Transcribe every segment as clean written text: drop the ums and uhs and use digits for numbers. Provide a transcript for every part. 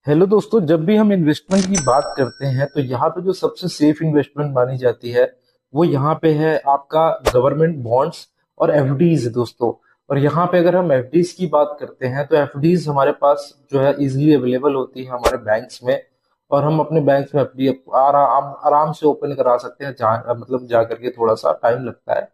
Hello दोस्तों, जब भी हम इन्वेस्टमेंट की बात करते हैं तो यहाँ पे जो सबसे सेफ इन्वेस्टमेंट मानी जाती है वो यहाँ पे है आपका गवर्नमेंट बॉन्ड्स और एफडीज दोस्तों। और यहाँ पे अगर हम एफडीज की बात करते हैं तो एफडीज हमारे पास जो है इजीली अवेलेबल होती है हमारे बैंक्स में। और हम अपने बैंक्स में एफडी आराम आराम से ओपन करा सकते हैं, मतलब जा करके थोड़ा सा टाइम लगता है।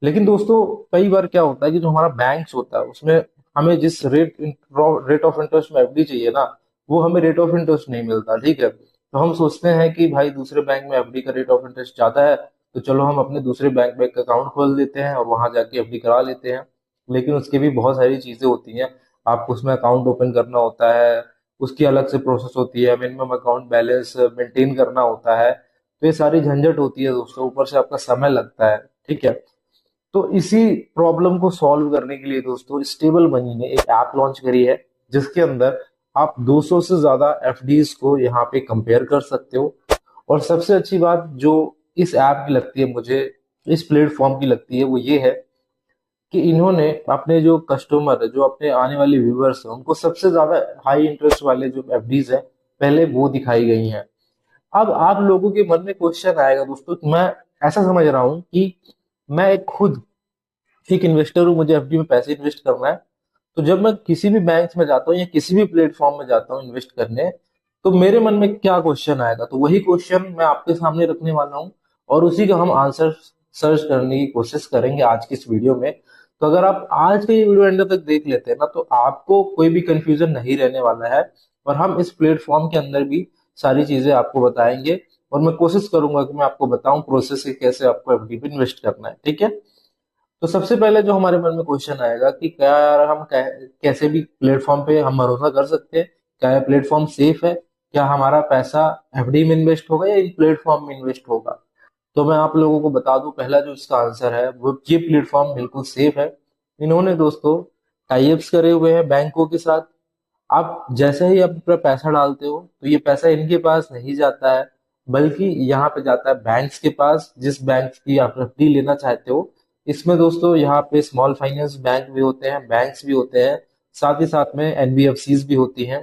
लेकिन दोस्तों, कई बार क्या होता है कि जो हमारा बैंक्स होता है उसमें हमें जिस रेट ऑफ इंटरेस्ट में एफडी चाहिए ना, वो हमें रेट ऑफ इंटरेस्ट नहीं मिलता। ठीक है, तो हम सोचते हैं कि भाई दूसरे बैंक में एफडी का रेट ऑफ इंटरेस्ट ज्यादा है, तो चलो हम अपने दूसरे बैंक में एक अकाउंट खोल लेते हैं और वहां जाके एफडी करा लेते हैं। लेकिन उसकी भी बहुत सारी चीजें होती हैं। आपको उसमें अकाउंट ओपन करना होता है, उसकी अलग से प्रोसेस होती है, मिनिमम अकाउंट बैलेंस मेंटेन करना होता है। तो ये सारी झंझट होती है दोस्तों, ऊपर से आपका समय लगता है। ठीक है, तो इसी प्रॉब्लम को सॉल्व करने के लिए दोस्तों स्टेबल मनी ने एक ऐप लॉन्च करी है, जिसके अंदर आप 200 से ज्यादा एफडीज को यहाँ पे कंपेयर कर सकते हो। और सबसे अच्छी बात जो इस ऐप की लगती है मुझे, इस प्लेटफॉर्म की लगती है, वो ये है कि इन्होंने अपने जो कस्टमर है, जो अपने आने वाले व्यूअर्स हैं, उनको सबसे ज्यादा हाई इंटरेस्ट वाले जो एफडीज है पहले वो दिखाई गई हैं। अब आप लोगों के मन में क्वेश्चन आएगा दोस्तों कि मैं ऐसा समझ रहा हूँ कि मैं एक खुद एक इन्वेस्टर हूँ, मुझे एफडी में पैसे इन्वेस्ट करना है। तो जब मैं किसी भी बैंक में जाता हूँ या किसी भी प्लेटफॉर्म में जाता हूँ इन्वेस्ट करने, तो मेरे मन में क्या क्वेश्चन आएगा, तो वही क्वेश्चन मैं आपके सामने रखने वाला हूँ। और उसी का हम आंसर सर्च करने की कोशिश करेंगे आज की इस वीडियो में। तो अगर आप आज का ये वीडियो एंड तक देख लेते हैं ना, तो आपको कोई भी कंफ्यूजन नहीं रहने वाला है। और हम इस प्लेटफॉर्म के अंदर भी सारी चीजें आपको बताएंगे। और मैं कोशिश करूंगा कि मैं आपको बताऊं प्रोसेस कि कैसे आपको एफडी पे इन्वेस्ट करना है। ठीक है, तो सबसे पहले जो हमारे मन में क्वेश्चन आएगा कि क्या यार हम कैसे भी प्लेटफॉर्म पे हम भरोसा कर सकते हैं? क्या ये प्लेटफॉर्म सेफ है? क्या हमारा पैसा एफडी में इन्वेस्ट होगा या इन प्लेटफॉर्म में इन्वेस्ट होगा? तो मैं आप लोगों को बता दूं, पहला जो इसका आंसर है वो ये प्लेटफॉर्म बिल्कुल सेफ है। इन्होंने दोस्तों टाइप्स करे हुए हैं बैंकों के साथ। आप जैसे ही आप अपना पैसा डालते हो तो ये पैसा इनके पास नहीं जाता है, बल्कि यहाँ पे जाता है बैंक्स के पास, जिस बैंक की आप एफडी लेना चाहते हो। इसमें दोस्तों यहाँ पे स्मॉल फाइनेंस बैंक भी होते हैं, बैंक्स भी होते हैं, साथ ही साथ में एनबीएफसीज भी होती हैं।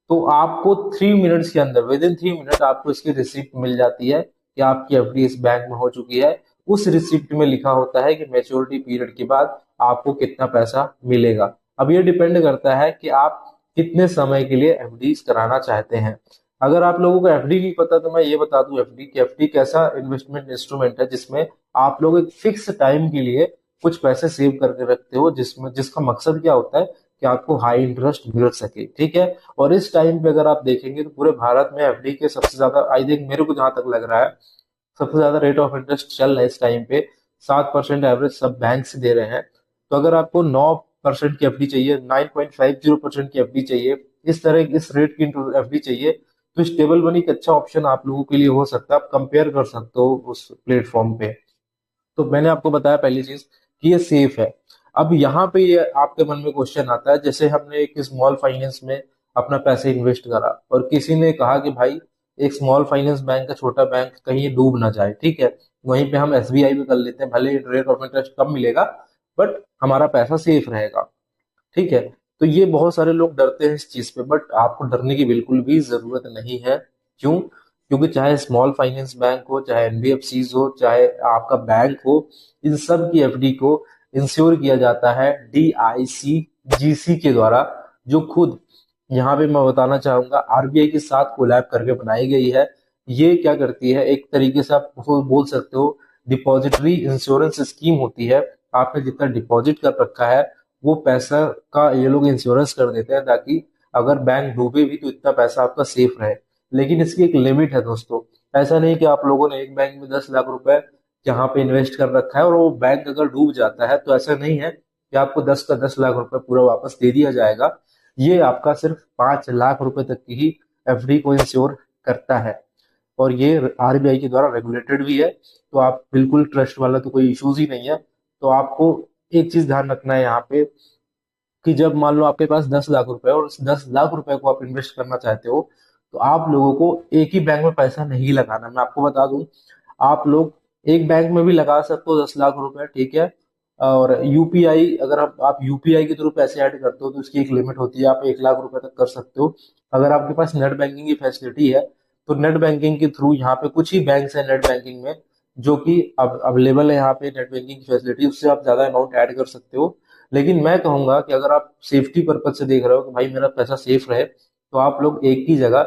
तो आपको 3 मिनट्स के अंदर, विद इन 3 मिनट आपको इसकी रिसिप्ट मिल जाती है कि आपकी एफडी इस बैंक में हो चुकी है। उस रिसिप्ट में लिखा होता है कि मैच्योरिटी पीरियड के बाद आपको कितना पैसा मिलेगा। अब ये डिपेंड करता है कि आप कितने समय के लिए एफडी कराना चाहते हैं। अगर आप लोगों को एफडी नहीं पता तो मैं ये बता दूं एफडी कैसा इन्वेस्टमेंट इंस्ट्रूमेंट है, जिसमें आप लोग एक फिक्स टाइम के लिए कुछ पैसे सेव करके रखते हो, जिसमें जिसका मकसद क्या होता है कि आपको हाई इंटरेस्ट मिल सके। ठीक है, और इस टाइम पे अगर आप देखेंगे तो पूरे भारत में एफडी के सबसे ज्यादा, आई थिंक मेरे को जहां तक लग रहा है, सबसे ज्यादा रेट ऑफ इंटरेस्ट चल रहा है इस टाइम पे। 7% एवरेज सब बैंक से दे रहे हैं। तो अगर आपको 9% की एफडी चाहिए, 9.50% की एफडी चाहिए, इस तरह इस रेट की एफडी चाहिए, तो स्टेबल मनी एक अच्छा ऑप्शन आप लोगों के लिए हो सकता है। आप कंपेयर कर सकते हो उस प्लेटफॉर्म पे। तो मैंने आपको बताया पहली चीज कि ये सेफ है। अब यहाँ पे ये आपके मन में क्वेश्चन आता है, जैसे हमने एक स्मॉल फाइनेंस में अपना पैसे इन्वेस्ट करा और किसी ने कहा कि भाई एक स्मॉल फाइनेंस बैंक का छोटा बैंक कहीं ये डूब ना जाए। ठीक है, वहीं पे हम एसबीआई में कर लेते हैं, भले रेट ऑफ इंटरेस्ट कम मिलेगा बट हमारा पैसा सेफ रहेगा। ठीक है, तो ये बहुत सारे लोग डरते हैं इस चीज पे, बट आपको डरने की बिल्कुल भी जरूरत नहीं है। क्यों? क्योंकि चाहे स्मॉल फाइनेंस बैंक हो, चाहे एनबीएफसीज हो, चाहे आपका बैंक हो, इन सब की एफडी को इंश्योर किया जाता है डीआईसी जीसी के द्वारा, जो खुद यहाँ पे मैं बताना चाहूंगा आरबीआई के साथ कोलैब करके बनाई गई है। ये क्या करती है, एक तरीके से आप उसको बोल सकते हो डिपॉजिटरी इंश्योरेंस स्कीम होती है। आपने जितना डिपॉजिट कर रखा है वो पैसा का ये लोग इंश्योरेंस कर देते हैं, ताकि अगर बैंक डूबे भी तो इतना पैसा आपका सेफ रहे। लेकिन इसकी एक लिमिट है दोस्तों। ऐसा नहीं कि आप लोगों ने एक बैंक में 10 लाख रुपए जहां पे इन्वेस्ट कर रखा है और वो बैंक अगर डूब जाता है तो ऐसा नहीं है कि आपको 10 का 10 लाख रुपए पूरा वापस दे दिया जाएगा। ये आपका सिर्फ 5 लाख रुपए तक की ही एफडी को इंश्योर करता है। और ये आरबीआई के द्वारा रेगुलेटेड भी है। तो आप बिल्कुल ट्रस्ट वाला तो कोई इश्यूज ही नहीं है। तो आपको एक चीज ध्यान रखना है यहाँ पे कि जब मान लो आपके पास 10 लाख रुपए और उस 10 लाख रुपए को आप इन्वेस्ट करना चाहते हो, तो आप लोगों को एक ही बैंक में पैसा नहीं लगाना। मैं आपको बता दूं, आप लोग एक बैंक में भी लगा सकते हो 10 लाख रुपए। ठीक है, और यूपीआई, अगर आप यूपीआई के थ्रू पैसे ऐड करते हो तो उसकी एक लिमिट होती है, आप 1 लाख रुपए तक कर सकते हो। अगर आपके पास नेट बैंकिंग की फैसिलिटी है तो नेट बैंकिंग के थ्रू यहाँ पे कुछ ही बैंक्स हैं नेट बैंकिंग में जो कि अब अवेलेबल है यहाँ पे नेट बैंकिंग की फैसिलिटी, उससे आप ज्यादा अमाउंट ऐड कर सकते हो। लेकिन मैं कहूंगा कि अगर आप सेफ्टी पर्पज से देख रहे हो कि भाई मेरा पैसा सेफ रहे, तो आप लोग एक ही जगह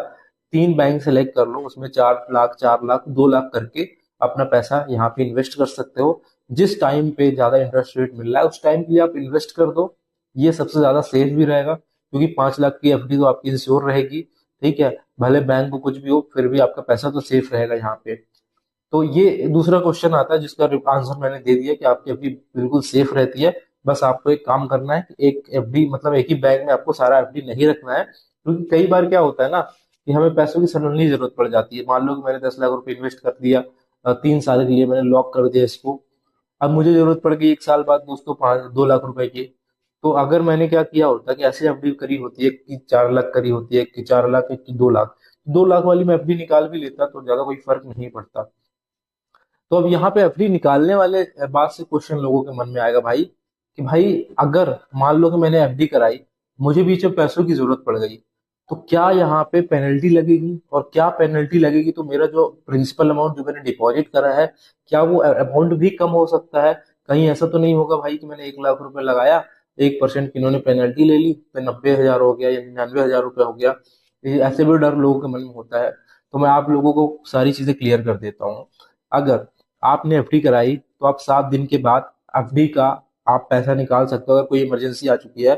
3 बैंक सेलेक्ट कर लो, उसमें 4 लाख 4 लाख 2 लाख करके अपना पैसा यहाँ पे इन्वेस्ट कर सकते हो। जिस टाइम पे ज्यादा इंटरेस्ट रेट मिल रहा है उस टाइम के लिए आप इन्वेस्ट कर दो, ये सबसे ज्यादा सेफ भी रहेगा, क्योंकि 5 लाख की एफडी तो आपकी इंश्योर रहेगी। ठीक है, भले बैंक को कुछ भी हो फिर भी आपका पैसा तो सेफ रहेगा यहाँ पे। तो ये दूसरा क्वेश्चन आता है जिसका आंसर मैंने दे दिया कि आपकी एफडी बिल्कुल सेफ रहती है। बस आपको एक काम करना है कि एक एफडी मतलब एक ही बैंक में आपको सारा एफडी नहीं रखना है, क्योंकि कई बार क्या होता है ना कि हमें पैसों की सडनली जरूरत पड़ जाती है। मान लो कि मैंने 10 लाख रुपए इन्वेस्ट कर दिया, 3 साल के लिए मैंने लॉक कर दिया इसको। अब मुझे जरूरत पड़ गई 1 साल बाद दोस्तों 2 लाख रुपए की। तो अगर मैंने क्या किया होता कि ऐसी एफडी करी होती है कि 4 लाख करी होती है कि 4 लाख की 2 लाख, 2 लाख वाली मैं एफडी निकाल भी लेता तो ज्यादा कोई फर्क नहीं पड़ता। तो अब यहाँ पे एफडी निकालने वाले बात से क्वेश्चन लोगों के मन में आएगा भाई कि भाई अगर मान लो कि मैंने एफडी कराई, मुझे बीच में पैसों की जरूरत पड़ गई, तो क्या यहाँ पे पेनल्टी लगेगी? और क्या पेनल्टी लगेगी तो मेरा जो प्रिंसिपल अमाउंट जो मैंने डिपॉजिट करा है, क्या वो अमाउंट भी कम हो सकता है? कहीं ऐसा तो नहीं होगा भाई कि मैंने 1 लाख रुपए लगाया, 1% की इन्होंने पेनल्टी ले ली तो 90 हजार हो गया या 99 हजार रुपये हो गया? ऐसे भी डर लोगों के मन में होता है। तो मैं आप लोगों को सारी चीजें क्लियर कर देता हूँ। अगर आपने एफडी कराई तो आप 7 दिन के बाद एफडी का आप पैसा निकाल सकते हो। अगर कोई इमरजेंसी आ चुकी है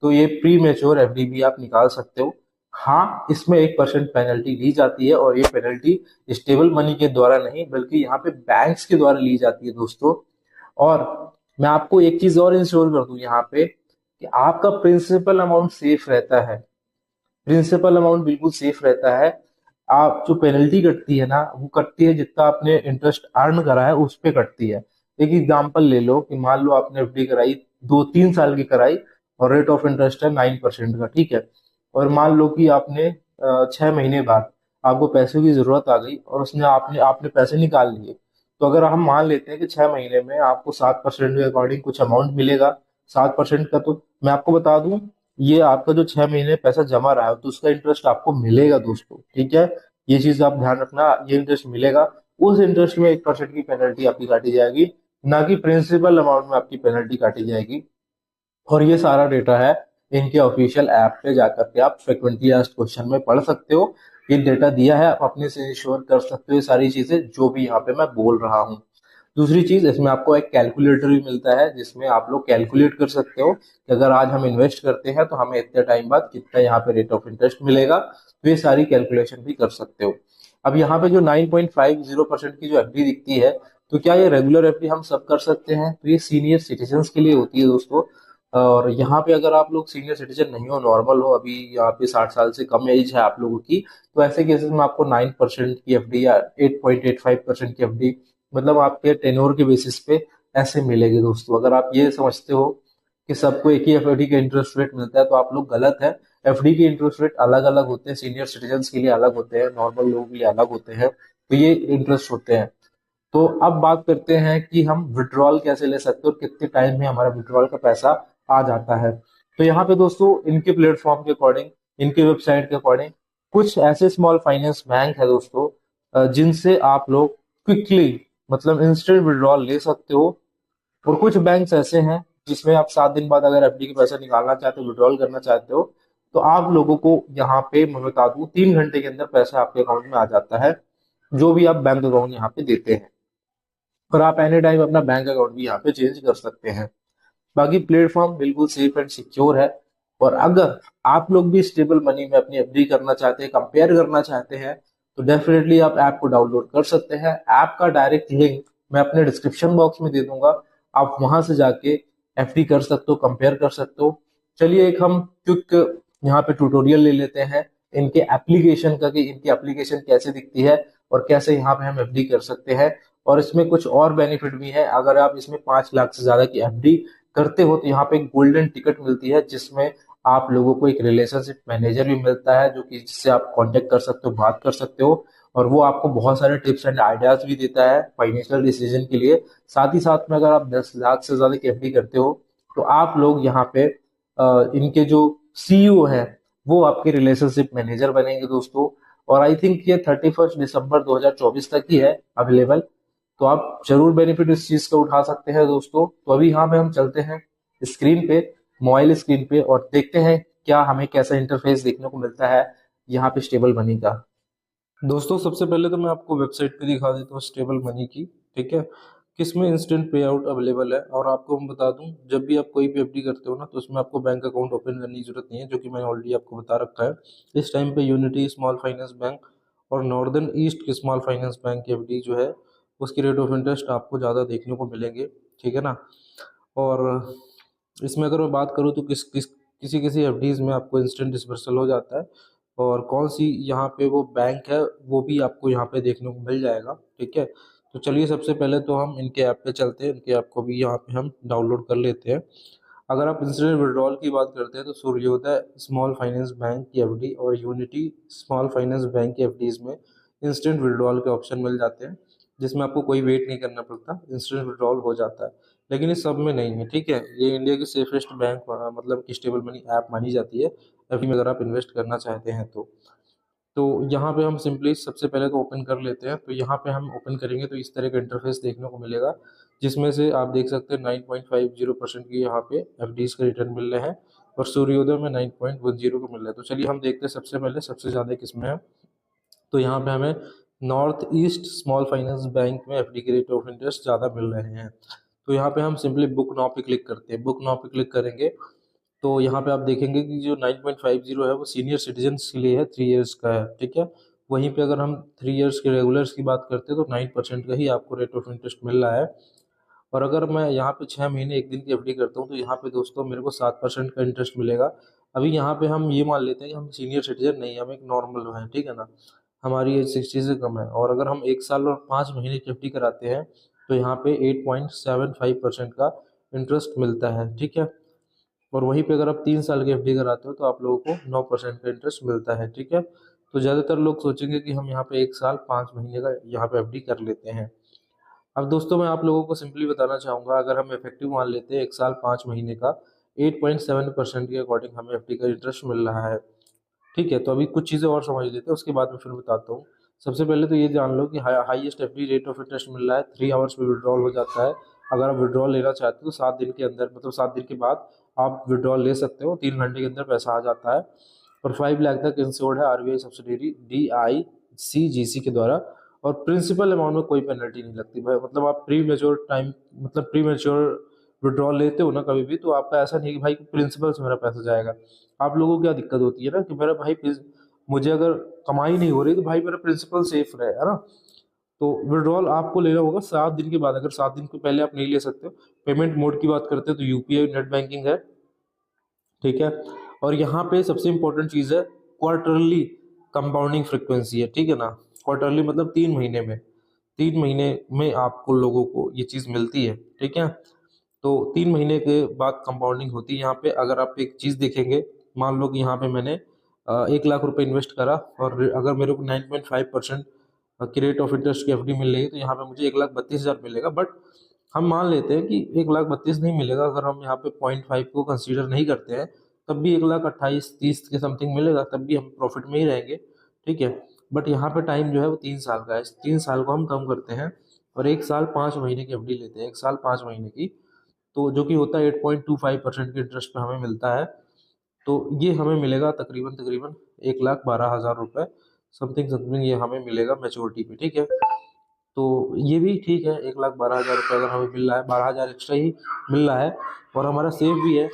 तो ये प्री मेच्योर एफडी भी आप निकाल सकते हो। हाँ, इसमें 1% पेनल्टी ली जाती है, और ये पेनल्टी स्टेबल मनी के द्वारा नहीं बल्कि यहाँ पे बैंक्स के द्वारा ली जाती है दोस्तों। और मैं आपको एक चीज और इंश्योर कर दूं यहाँ पे कि आपका प्रिंसिपल अमाउंट सेफ रहता है। प्रिंसिपल अमाउंट बिल्कुल सेफ रहता है। आप जो पेनल्टी कटती है ना वो कटती है जितना आपने इंटरेस्ट अर्न करा है उस पे कटती है। एक एग्जांपल ले लो कि मान लो आपने एफडी कराई 2-3 साल की कराई और रेट ऑफ इंटरेस्ट है 9% का, ठीक है। और मान लो कि आपने 6 महीने बाद आपको पैसों की जरूरत आ गई और उसने आपने आपने पैसे निकाल लिए। तो अगर हम मान लेते हैं कि 6 महीने में आपको 7% के अकॉर्डिंग कुछ अमाउंट मिलेगा, 7% का, तो मैं आपको बता दूं ये आपका जो 6 महीने पैसा जमा रहा है तो उसका इंटरेस्ट आपको मिलेगा दोस्तों। ठीक है, ये चीज आप ध्यान रखना, ये इंटरेस्ट मिलेगा। उस इंटरेस्ट में 1% की पेनल्टी आपकी काटी जाएगी, ना कि प्रिंसिपल अमाउंट में आपकी पेनल्टी काटी जाएगी। और ये सारा डेटा है इनके ऑफिशियल ऐप पे जाकर के आप फ्रिक्वेंटली आस्क्ड क्वेश्चन में पढ़ सकते हो। ये डेटा दिया है, आप अपने से इंश्योर कर सकते हो ये सारी चीजें जो भी यहाँ पे मैं बोल रहा हूँ। दूसरी चीज, इसमें आपको एक कैलकुलेटर भी मिलता है जिसमें आप लोग कैलकुलेट कर सकते हो कि अगर आज हम इन्वेस्ट करते हैं तो हमें इतने टाइम बाद कितना यहाँ पे रेट ऑफ इंटरेस्ट मिलेगा, तो ये सारी कैलकुलेशन भी कर सकते हो। अब यहाँ पे जो 9.50% की जो एफडी दिखती है, तो क्या ये रेगुलर एफडी हम सब कर सकते हैं? तो ये सीनियर सिटीजन्स के लिए होती है दोस्तों। और यहाँ पे अगर आप लोग सीनियर सिटीजन नहीं हो, नॉर्मल हो, अभी यहाँ पे 60 साल से कम एज है आप लोगों की, तो ऐसे केसेस में आपको 9% की एफडी या 8.85% की एफडी मतलब आपके टेन्योर के बेसिस पे ऐसे मिलेगी दोस्तों। अगर आप ये समझते हो कि सबको एक ही एफडी का इंटरेस्ट रेट मिलता है तो आप लोग गलत है। एफडी के इंटरेस्ट रेट अलग अलग होते हैं, सीनियर सिटीजन के लिए अलग होते हैं, नॉर्मल लोगों के लिए अलग होते हैं, तो ये इंटरेस्ट होते हैं। तो अब बात करते हैं कि हम विड्रॉल कैसे ले सकते हैं और कितने टाइम में हमारा विड्रॉल का पैसा आ जाता है। तो यहाँ पे दोस्तों इनके प्लेटफॉर्म के अकॉर्डिंग, इनके वेबसाइट के अकॉर्डिंग कुछ ऐसे स्मॉल फाइनेंस बैंक है दोस्तों जिनसे आप लोग क्विकली मतलब इंस्टेंट विड्रॉल ले सकते हो। और कुछ बैंक्स ऐसे हैं जिसमें आप 7 दिन बाद अगर एफडी के पैसा निकालना चाहते हो, विड्रॉल करना चाहते हो, तो आप लोगों को यहाँ पे मैं बता दूं 3 घंटे के अंदर पैसा आपके अकाउंट में आ जाता है, जो भी आप बैंक अकाउंट यहाँ पे देते हैं। और आप एनी टाइम अपना बैंक अकाउंट भी यहाँ पे चेंज कर सकते हैं। बाकी प्लेटफॉर्म बिल्कुल सेफ एंड सिक्योर है। और अगर आप लोग भी स्टेबल मनी में अपनी एफडी करना चाहते हैं, कंपेयर करना चाहते हैं, तो डेफिनेटली आप ऐप को डाउनलोड कर सकते हैं। ऐप का डायरेक्ट लिंक मैं अपने डिस्क्रिप्शन बॉक्स में दे दूंगा, आप वहां से जाके एफडी कर सकते हो, कंपेयर कर सकते हो। चलिए एक हम क्विक यहाँ पे ट्यूटोरियल ले लेते हैं इनके एप्लीकेशन का, कि इनकी एप्लीकेशन कैसे दिखती है और कैसे यहाँ पे हम एफडी कर सकते हैं। और इसमें कुछ और बेनिफिट भी है, अगर आप इसमें 5 लाख से ज्यादा की एफडी करते हो तो यहाँ पे एक गोल्डन टिकट मिलती है जिसमें आप लोगों को एक रिलेशनशिप मैनेजर भी मिलता है जो कि जिससे आप कांटेक्ट कर सकते हो, बात कर सकते हो। और वो आपको बहुत सारे टिप्स एंड आइडियाज भी देता है फाइनेंशियल डिसीजन के लिए। साथ ही साथ में अगर आप 10 लाख से ज्यादा की एफडी करते हो तो आप लोग यहाँ पे इनके जो सीईओ है वो आपके रिलेशनशिप मैनेजर बनेंगे दोस्तों। और आई थिंक ये 31 दिसंबर 2024 तक ही है अवेलेबल। तो आप जरूर बेनिफिट इस चीज का उठा सकते हैं दोस्तों। तो अभी यहाँ पे हम चलते हैं स्क्रीन पे, मोबाइल स्क्रीन पे, और देखते हैं क्या हमें कैसा इंटरफेस देखने को मिलता है यहाँ पे स्टेबल मनी का। दोस्तों सबसे पहले तो मैं आपको वेबसाइट पे दिखा देता हूँ स्टेबल मनी की, ठीक है, किसमें इंस्टेंट पे आउट अवेलेबल है। और आपको मैं बता दूं, जब भी आप कोई भी एफडी करते हो ना, तो उसमें आपको बैंक अकाउंट ओपन करने की जरूरत नहीं है, जो कि मैंने ऑलरेडी आपको बता रखा है। इस टाइम पे यूनिटी स्मॉल फाइनेंस बैंक और नॉर्दर्न ईस्ट की स्मॉल फाइनेंस बैंक की एफडी जो है, उसकी रेट ऑफ इंटरेस्ट आपको ज़्यादा देखने को मिलेंगे, ठीक है ना। और इसमें अगर मैं बात करूँ तो किसी किसी एफडीज में आपको इंस्टेंट डिसबर्सल हो जाता है, और कौन सी यहाँ पे वो बैंक है वो भी आपको यहाँ पे देखने को मिल जाएगा, ठीक है। तो चलिए सबसे पहले तो हम इनके ऐप पे चलते हैं, इनके ऐप को भी यहाँ पे हम डाउनलोड कर लेते हैं। अगर आप इंस्टेंट विड्रॉल की बात करते हैं तो सूर्योदय स्मॉल फाइनेंस बैंक की एफडी और यूनिटी स्मॉल फाइनेंस बैंक की एफडीज में इंस्टेंट विड्रॉल के ऑप्शन मिल जाते हैं, जिसमें आपको कोई वेट नहीं करना पड़ता, इंस्टेंट विड्रॉल हो जाता है। लेकिन इस सब में नहीं है, ठीक है। ये इंडिया की सेफेस्ट बैंक मतलब कि स्टेबल मनी ऐप मानी जाती है एफडी में, अगर आप इन्वेस्ट करना चाहते हैं तो यहाँ पे हम सिंपली सबसे पहले तो ओपन कर लेते हैं। तो यहाँ पे हम ओपन करेंगे तो इस तरह का इंटरफेस देखने को मिलेगा, जिसमें से आप देख सकते हैं 9.50% की यहाँ पे एफडीज के रिटर्न मिल रहे हैं, और सूर्योदय में 9.10 को मिल रहा है। तो चलिए हम देखते हैं सबसे पहले सबसे ज़्यादा किसमें है। तो यहाँ पे हमें north east small finance bank में एफडी के रेट ऑफ इंटरेस्ट ज़्यादा मिल रहे हैं। तो यहाँ पे हम सिंपली बुक नाउ पे क्लिक करते हैं। बुक नाउ पे क्लिक करेंगे तो यहाँ पे आप देखेंगे कि जो 9.50 है वो सीनियर सिटीजन्स के लिए है, 3 इयर्स का है, ठीक है। वहीं पे अगर हम 3 इयर्स के रेगुलर्स की बात करते हैं तो 9% का ही आपको रेट ऑफ इंटरेस्ट मिल रहा है। और अगर मैं यहाँ पे 6 महीने 1 दिन की एफडी करता हूँ तो यहाँ पे दोस्तों मेरे को 7% का इंटरेस्ट मिलेगा। अभी यहाँ पे हम ये मान लेते हैं कि हम सीनियर सिटीजन नहीं, हम एक नॉर्मल हैं, ठीक है ना, हमारी एज 60 से कम है। और अगर हम 1 साल और 5 महीने की एफडी कराते हैं तो यहाँ पे 8.75% का इंटरेस्ट मिलता है, ठीक है। और वहीं पे अगर आप 3 साल की एफडी कराते हो तो आप लोगों को 9% का इंटरेस्ट मिलता है, ठीक है। तो ज़्यादातर लोग सोचेंगे कि हम यहाँ पे 1 साल 5 महीने का यहाँ पे एफडी कर लेते हैं। अब दोस्तों मैं आप लोगों को सिंपली बताना चाहूँगा, अगर हम इफेक्टिव मान लेते हैं 1 साल 5 महीने का, 8.7% के अकॉर्डिंग हमें एफडी का इंटरेस्ट मिल रहा है, ठीक है। तो अभी कुछ चीज़ें और समझ लेते हैं, उसके बाद में फिर बताता हूँ। सबसे पहले तो ये जान लो कि highest FD rate of interest मिल रहा है, 3 आवर्स में विड्रॉल हो जाता है। अगर आप विड्रॉल लेना चाहते हो तो 7 दिन के अंदर, मतलब 7 दिन के बाद आप विड्रॉल ले सकते हो, 3 घंटे के अंदर पैसा आ जाता है। और 5 लाख तक इंश्योर्ड है आरबीआई सब्सिडरी DICGC के द्वारा। और प्रिंसिपल अमाउंट में कोई पेनल्टी नहीं लगती भाई, मतलब आप प्री मेच्योर टाइम, मतलब प्री मेच्योर विड्रॉल लेते हो ना कभी भी, तो आपका ऐसा नहीं है कि भाई प्रिंसिपल से मेरा पैसा जाएगा। आप लोगों को क्या दिक्कत होती है ना कि मेरा भाई मुझे अगर कमाई नहीं हो रही तो भाई मेरा प्रिंसिपल सेफ रहे, है ना। तो विड्रॉल आपको लेना होगा 7 दिन के बाद, अगर 7 दिन के पहले आप नहीं ले सकते हो। पेमेंट मोड की बात करते हैं तो यूपीआई नेट बैंकिंग है, ठीक है। और यहाँ पे सबसे इंपॉर्टेंट चीज़ है क्वार्टरली कंपाउंडिंग फ्रिक्वेंसी है, ठीक है ना। क्वार्टरली मतलब 3 महीने में, 3 महीने में आपको लोगों को ये चीज़ मिलती है, ठीक है। तो 3 महीने के बाद कंपाउंडिंग होती है यहाँ पे। अगर आप एक चीज़ देखेंगे, मान लो कि यहाँ पे मैंने 1 लाख रुपए इन्वेस्ट करा, और अगर मेरे को 9.5% की रेट ऑफ इंटरेस्ट की एफडी मिल रही है, तो यहाँ पे मुझे 1,32,000 मिलेगा। बट हम मान लेते हैं कि 1,32,000 नहीं मिलेगा, अगर हम यहाँ पे 0.5 को कंसीडर नहीं करते हैं, तब भी 1,28,30 के समथिंग मिलेगा, तब भी हम प्रॉफिट में ही रहेंगे, ठीक है। बट यहाँ पे टाइम जो है वो 3 साल का है, 3 साल को हम कम करते हैं और 1 साल 5 महीने की एफडी लेते हैं, 1 साल 5 महीने की। तो जो कि होता है 8.25% के इंटरेस्ट पे हमें मिलता है। तो ये हमें मिलेगा तकरीबन तकरीबन 1,12,000 रुपये समथिंग समथिंग, ये हमें मिलेगा मैच्योरिटी पे, ठीक है। तो ये भी ठीक है, 1,12,000 रुपये अगर हमें मिल रहा है, 12,000 एक्स्ट्रा ही मिल रहा है, और हमारा सेफ भी है।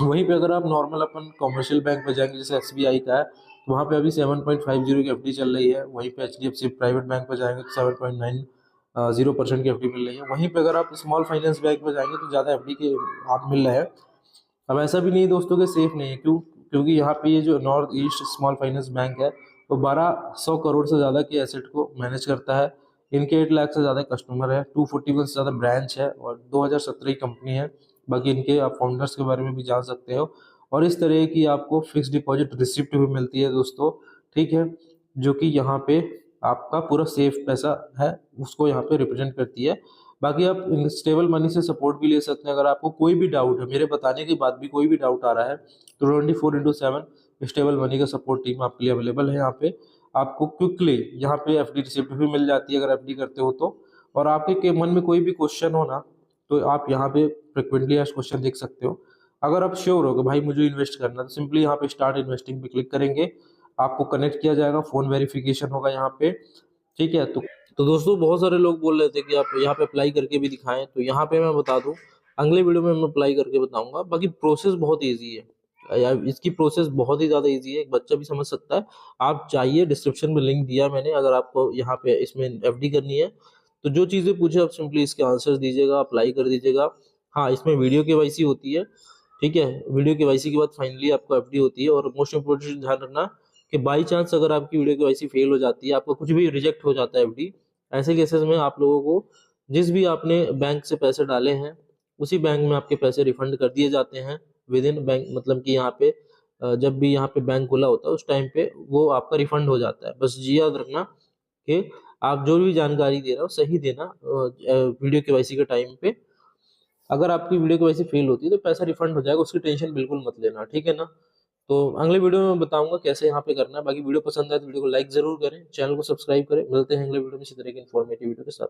वहीं पे अगर आप नॉर्मल अपन कॉमर्शियल बैंक में जाएंगे, जैसे एसबीआई का है, तो वहाँ पे अभी 7.50 की एफडी चल रही है। वहीं पे एचडीएफसी प्राइवेट बैंक पे जाएंगे तो 7.90% की एफडी मिल रही है। वहीं पे अगर आप स्मॉल फाइनेंस बैंक में जाएंगे तो ज़्यादा एफडी के आप मिल रहे हैं। अब ऐसा भी नहीं दोस्तों कि सेफ नहीं है, क्योंकि यहाँ पे ये जो north east small finance bank है वो 1,200 करोड़ से ज़्यादा के एसेट को मैनेज करता है। इनके 8 लाख से ज़्यादा कस्टमर है, 241 से ज़्यादा ब्रांच है, और 2017 की कंपनी है। बाकी इनके आप फाउंडर्स के बारे में भी जान सकते हो। और इस तरह की आपको फिक्स डिपॉजिट रिसिप्ट भी मिलती है दोस्तों, ठीक है, जो कि यहाँ पे आपका पूरा सेफ पैसा है उसको यहाँ पे रिप्रेजेंट करती है। बाकी आप स्टेबल मनी से सपोर्ट भी ले सकते हैं। अगर आपको कोई भी डाउट है, मेरे बताने के बाद भी कोई भी डाउट आ रहा है, तो 24/7 स्टेबल मनी का सपोर्ट टीम आपके लिए अवेलेबल है यहाँ पे। आपको क्विकली यहाँ पे एफडी रिसिप्ट भी मिल जाती है अगर एफडी करते हो तो। और आपके मन में कोई भी क्वेश्चन हो ना, तो आप यहाँ पे फ्रिक्वेंटली आस्क्ड क्वेश्चन देख सकते हो। अगर आप श्योर हो कि भाई मुझे इन्वेस्ट करना है, तो सिंपली यहाँ पे स्टार्ट इन्वेस्टिंग पे क्लिक करेंगे, आपको कनेक्ट किया जाएगा, फोन वेरिफिकेशन होगा यहाँ पे, ठीक है। तो दोस्तों बहुत सारे लोग बोल रहे थे कि आप यहाँ पे अप्लाई करके भी दिखाएं, तो यहाँ पे मैं बता दूं, अगले वीडियो में मैं अप्लाई करके बताऊंगा। बाकी प्रोसेस बहुत ईजी है यार, इसकी प्रोसेस बहुत ही ज्यादा ईजी है, एक बच्चा भी समझ सकता है। आप चाहिए, डिस्क्रिप्शन में लिंक दिया मैंने, अगर आपको यहाँ पे इसमें एफडी करनी है तो जो चीजें पूछे आप सिंपली इसके आंसर दीजिएगा, अप्लाई कर दीजिएगा। हाँ, इसमें वीडियो केवाईसी होती है, ठीक है। वीडियो केवाईसी के बाद फाइनली आपको एफडी होती है। और मोस्ट इंपोर्टेंट ध्यान रखना कि बाई चांस अगर आपकी वीडियो केवाईसी फेल हो जाती है, आपका कुछ भी रिजेक्ट हो जाता है एफडी, ऐसे केसेस में आप लोगों को जिस भी आपने बैंक से पैसे डाले हैं उसी बैंक में आपके पैसे रिफंड कर दिए जाते हैं विद इन बैंक। मतलब कि यहाँ पे जब भी यहाँ पे बैंक खुला होता है उस टाइम पे वो आपका रिफंड हो जाता है। बस ये याद रखना कि आप जो भी जानकारी दे रहे हो सही देना वीडियो केवाईसी के टाइम पे। अगर आपकी वीडियो केवाईसी फेल होती है तो पैसा रिफंड हो जाएगा, उसकी टेंशन बिल्कुल मत लेना, ठीक है ना। तो अगले वीडियो में बताऊंगा कैसे यहाँ पे करना है। बाकी वीडियो पसंद आए तो वीडियो को लाइक जरूर करें, चैनल को सब्सक्राइब करें। मिलते हैं अगले वीडियो में इसी तरह की इन्फॉर्मेटिव वीडियो के साथ।